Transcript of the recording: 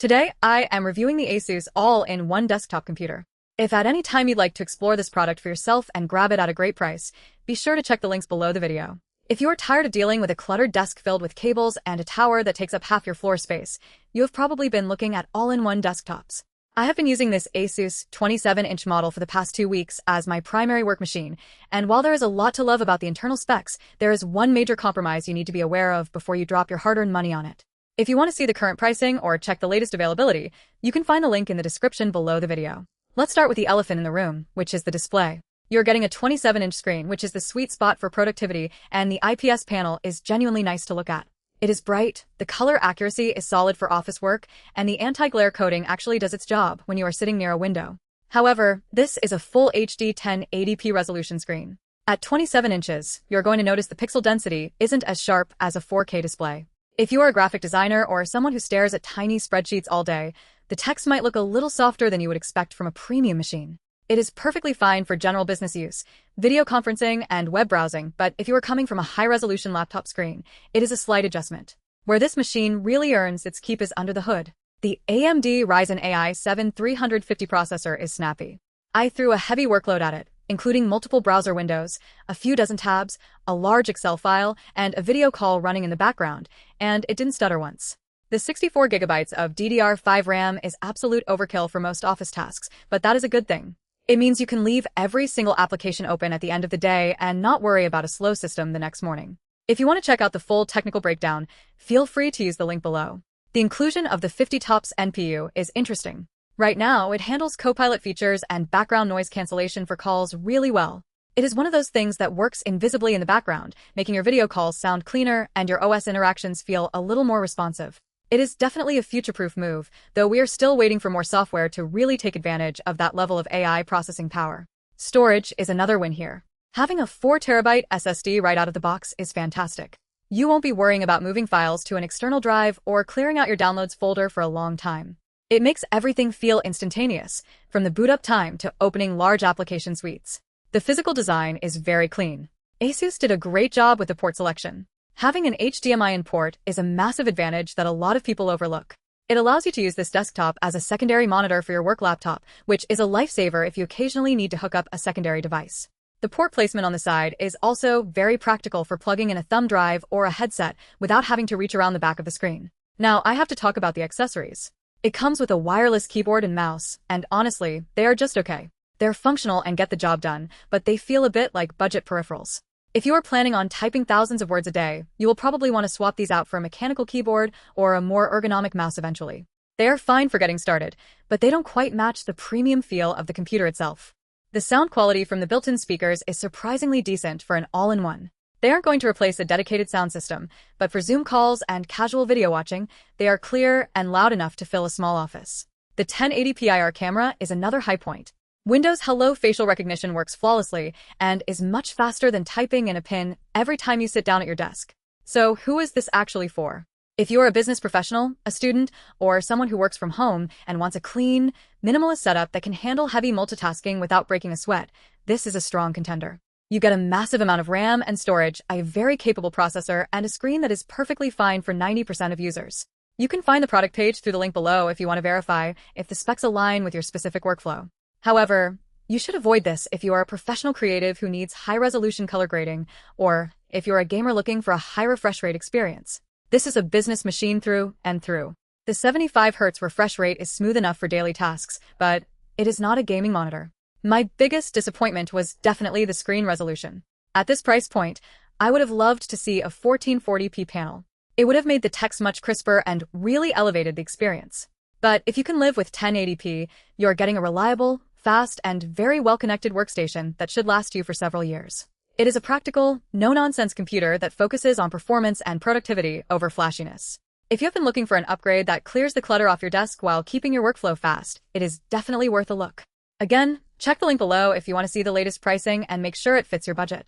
Today, I am reviewing the ASUS all-in-one desktop computer. If at any time you'd like to explore this product for yourself and grab it at a great price, be sure to check the links below the video. If you are tired of dealing with a cluttered desk filled with cables and a tower that takes up half your floor space, you have probably been looking at all-in-one desktops. I have been using this ASUS 27-inch model for the past 2 weeks as my primary work machine, and while there is a lot to love about the internal specs, there is one major compromise you need to be aware of before you drop your hard-earned money on it. If you want to see the current pricing or check the latest availability, you can find the link in the description below the video. Let's start with the elephant in the room, which is the display. You're getting a 27-inch screen, which is the sweet spot for productivity, and the IPS panel is genuinely nice to look at. It is bright, the color accuracy is solid for office work, and the anti-glare coating actually does its job when you are sitting near a window. However, this is a full HD 1080p resolution screen. At 27 inches, you're going to notice the pixel density isn't as sharp as a 4K display. If you are a graphic designer or someone who stares at tiny spreadsheets all day, the text might look a little softer than you would expect from a premium machine. It is perfectly fine for general business use, video conferencing, and web browsing, but if you are coming from a high-resolution laptop screen, it is a slight adjustment. Where this machine really earns its keep is under the hood. The AMD Ryzen AI 7350 processor is snappy. I threw a heavy workload at it, including multiple browser windows, a few dozen tabs, a large Excel file, and a video call running in the background, and it didn't stutter once. The 64 gigabytes of DDR5 RAM is absolute overkill for most office tasks, but that is a good thing. It means you can leave every single application open at the end of the day and not worry about a slow system the next morning. If you want to check out the full technical breakdown, feel free to use the link below. The inclusion of the 50 TOPS NPU is interesting. Right now, it handles Copilot features and background noise cancellation for calls really well. It is one of those things that works invisibly in the background, making your video calls sound cleaner and your OS interactions feel a little more responsive. It is definitely a future-proof move, though we are still waiting for more software to really take advantage of that level of AI processing power. Storage is another win here. Having a 4TB SSD right out of the box is fantastic. You won't be worrying about moving files to an external drive or clearing out your downloads folder for a long time. It makes everything feel instantaneous, from the boot up time to opening large application suites. The physical design is very clean. ASUS did a great job with the port selection. Having an HDMI in port is a massive advantage that a lot of people overlook. It allows you to use this desktop as a secondary monitor for your work laptop, which is a lifesaver if you occasionally need to hook up a secondary device. The port placement on the side is also very practical for plugging in a thumb drive or a headset without having to reach around the back of the screen. Now, I have to talk about the accessories. It comes with a wireless keyboard and mouse, and honestly, they are just okay. They're functional and get the job done, but they feel a bit like budget peripherals. If you are planning on typing thousands of words a day, you will probably want to swap these out for a mechanical keyboard or a more ergonomic mouse eventually. They are fine for getting started, but they don't quite match the premium feel of the computer itself. The sound quality from the built-in speakers is surprisingly decent for an all-in-one. They aren't going to replace a dedicated sound system, but for Zoom calls and casual video watching, they are clear and loud enough to fill a small office. The 1080p IR camera is another high point. Windows Hello facial recognition works flawlessly and is much faster than typing in a PIN every time you sit down at your desk. So who is this actually for? If you are a business professional, a student, or someone who works from home and wants a clean, minimalist setup that can handle heavy multitasking without breaking a sweat, this is a strong contender. You get a massive amount of RAM and storage, a very capable processor, and a screen that is perfectly fine for 90% of users. You can find the product page through the link below if you want to verify if the specs align with your specific workflow. However, you should avoid this if you are a professional creative who needs high-resolution color grading, or if you're a gamer looking for a high refresh rate experience. This is a business machine through and through. The 75Hz refresh rate is smooth enough for daily tasks, but it is not a gaming monitor. My biggest disappointment was definitely the screen resolution. At this price point, I would have loved to see a 1440p panel. It would have made the text much crisper and really elevated the experience. But if you can live with 1080p, you're getting a reliable, fast, and very well-connected workstation that should last you for several years. It is a practical, no-nonsense computer that focuses on performance and productivity over flashiness. If you have been looking for an upgrade that clears the clutter off your desk while keeping your workflow fast, it is definitely worth a look. Again, check the link below if you want to see the latest pricing and make sure it fits your budget.